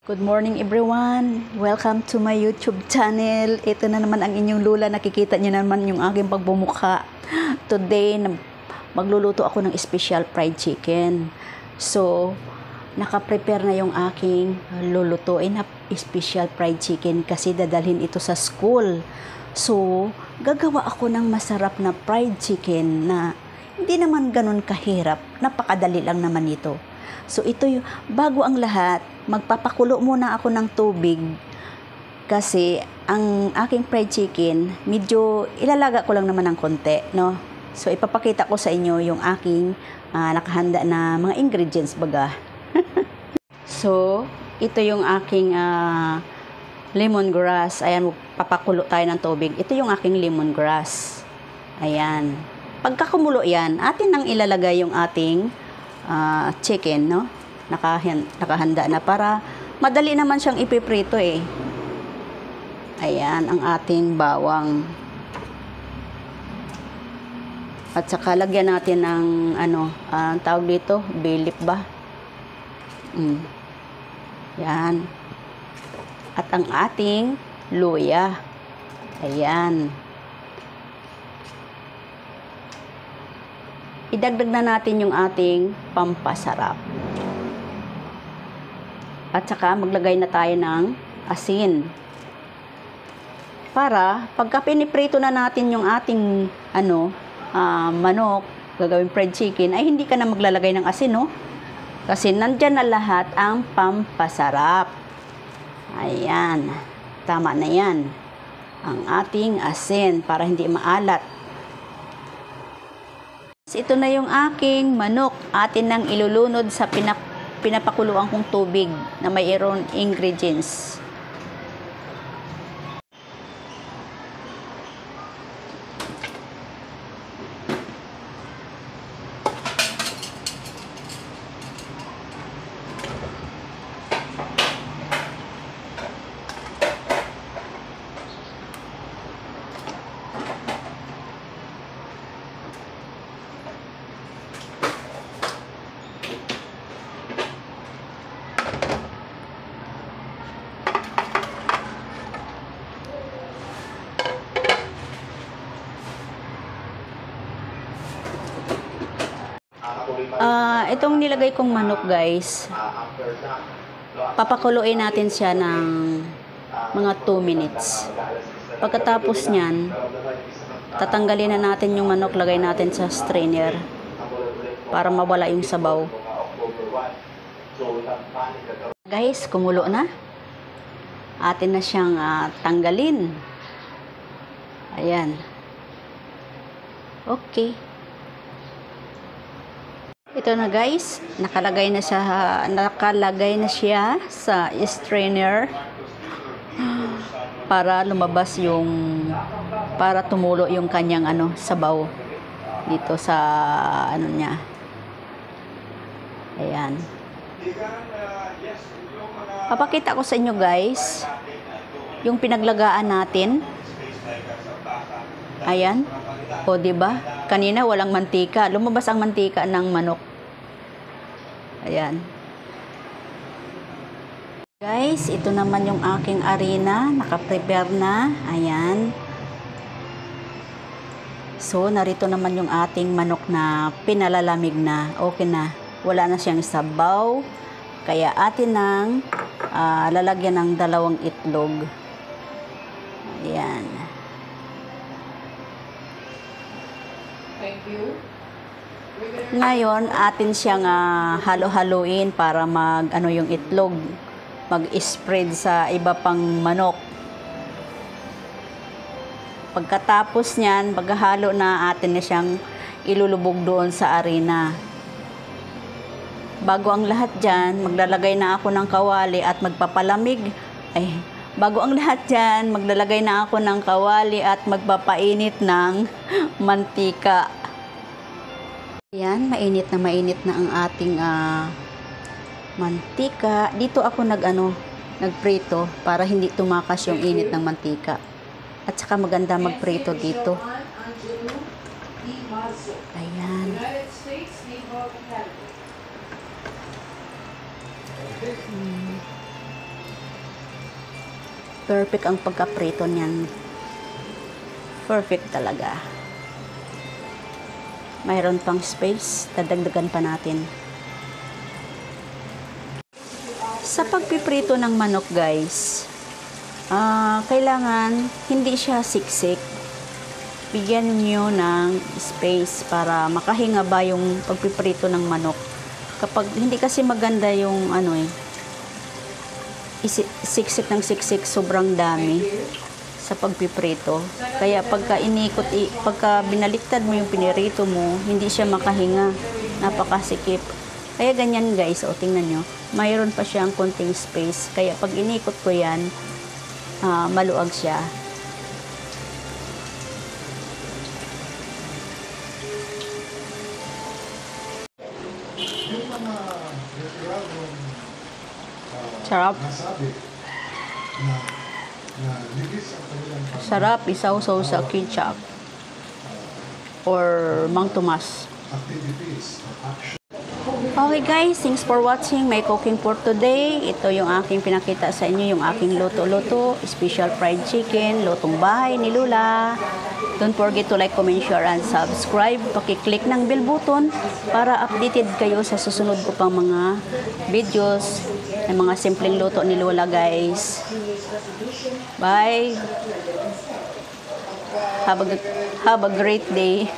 Good morning everyone! Welcome to my YouTube channel. Ito na naman ang inyong lula. Nakikita niyo naman yung aking pagbumukha. Today, magluluto ako ng special fried chicken. So, naka-prepare na yung aking lulutuin na special fried chicken kasi dadalhin ito sa school. So, gagawa ako ng masarap na fried chicken na hindi naman ganun kahirap. Napakadali lang naman ito. So ito yung, bago ang lahat, magpapakulo muna ako ng tubig kasi ang aking fried chicken, medyo ilalaga ko lang naman ng konti, no? So ipapakita ko sa inyo yung aking nakahanda na mga ingredients baga. So, ito yung aking lemongrass. Ayan, papakulo tayo ng tubig. Ito yung aking lemongrass. Ayan. Pagkakumulo yan, atin nang ilalagay yung ating chicken, no? Nakahanda na para madali naman siyang ipiprito eh. Ayan, ang ating bawang. At saka lagyan natin ng tawag dito, bay leaf ba? Yan. At ang ating luya. Ayan. Idagdag na natin yung ating pampasarap. At saka maglagay na tayo ng asin. Para pagka piniprito na natin yung ating manok, gagawing fried chicken, ay hindi ka na maglalagay ng asin, no? Kasi nandyan na lahat ang pampasarap. Ayan. Tama na yan. Ang ating asin para hindi maalat. Ito na yung aking manok. Atin nang ilulunod sa pinapakuluan kong tubig na mayroong ingredients. Itong nilagay kong manok guys, papakuluin natin siya ng mga 2 minutes. Pagkatapos nyan, tatanggalin na natin yung manok, lagay natin sa strainer para mawala yung sabaw. Guys, kumulo na. Atin na siyang tanggalin. Ayan. Okay. Ito na guys, nakalagay na siya sa strainer para lumabas para tumulo yung kanyang sabaw dito sa niya. Ayan. Papakita ko sa inyo guys yung pinaglagaan natin. Ayan. O diba? Kanina walang mantika. Lumabas ang mantika ng manok. Ayan. Guys, ito naman yung aking harina. Naka-prepare na. Ayan. So, narito naman yung ating manok na pinalalamig na. Okay na. Wala na siyang sabaw. Kaya atin nang lalagyan ng 2 itlog. Ayan. Thank you. Ngayon, atin siyang halo-haloin para yung itlog mag-spread sa iba pang manok. Pagkatapos niyan, paghahalo na, atin na siyang ilulubog doon sa harina. Bago ang lahat dyan, maglalagay na ako ng kawali at magpapalamig. Bago ang lahat dyan, maglalagay na ako ng kawali at magpapainit ng mantika. Yan, mainit na ang ating mantika. Dito ako nagprito para hindi tumakas yung init ng mantika. At saka maganda magprito dito. Ayan. Perfect ang pagkaprito niyan. Perfect talaga. Mayroon pang space, dadagdagan pa natin. Sa pagpiprito ng manok guys, kailangan hindi siya siksik. Bigyan nyo ng space para makahinga ba yung pagpiprito ng manok. Kapag hindi kasi maganda yung siksik ng siksik, sobrang dami sa pagpiprito. Kaya pagka binaliktad mo yung pinirito mo, hindi siya makahinga. Napakasikip. Kaya ganyan guys, tingnan nyo. Mayroon pa siyang konting space. Kaya pag inikot ko yan, maluag siya. Sarap. Sarap isaw-saw sa ketchup or Mang Tomas. Okay guys, thanks for watching my cooking for today. Ito yung aking pinakita sa inyo, yung aking luto-luto, special fried chicken, lutong bahay ni Lula. Don't forget to like, comment, share, and subscribe. Paki-click ng bell button para updated kayo sa susunod ko pang mga videos ng mga simpleng luto ni Lula guys. Bye! Have a great day.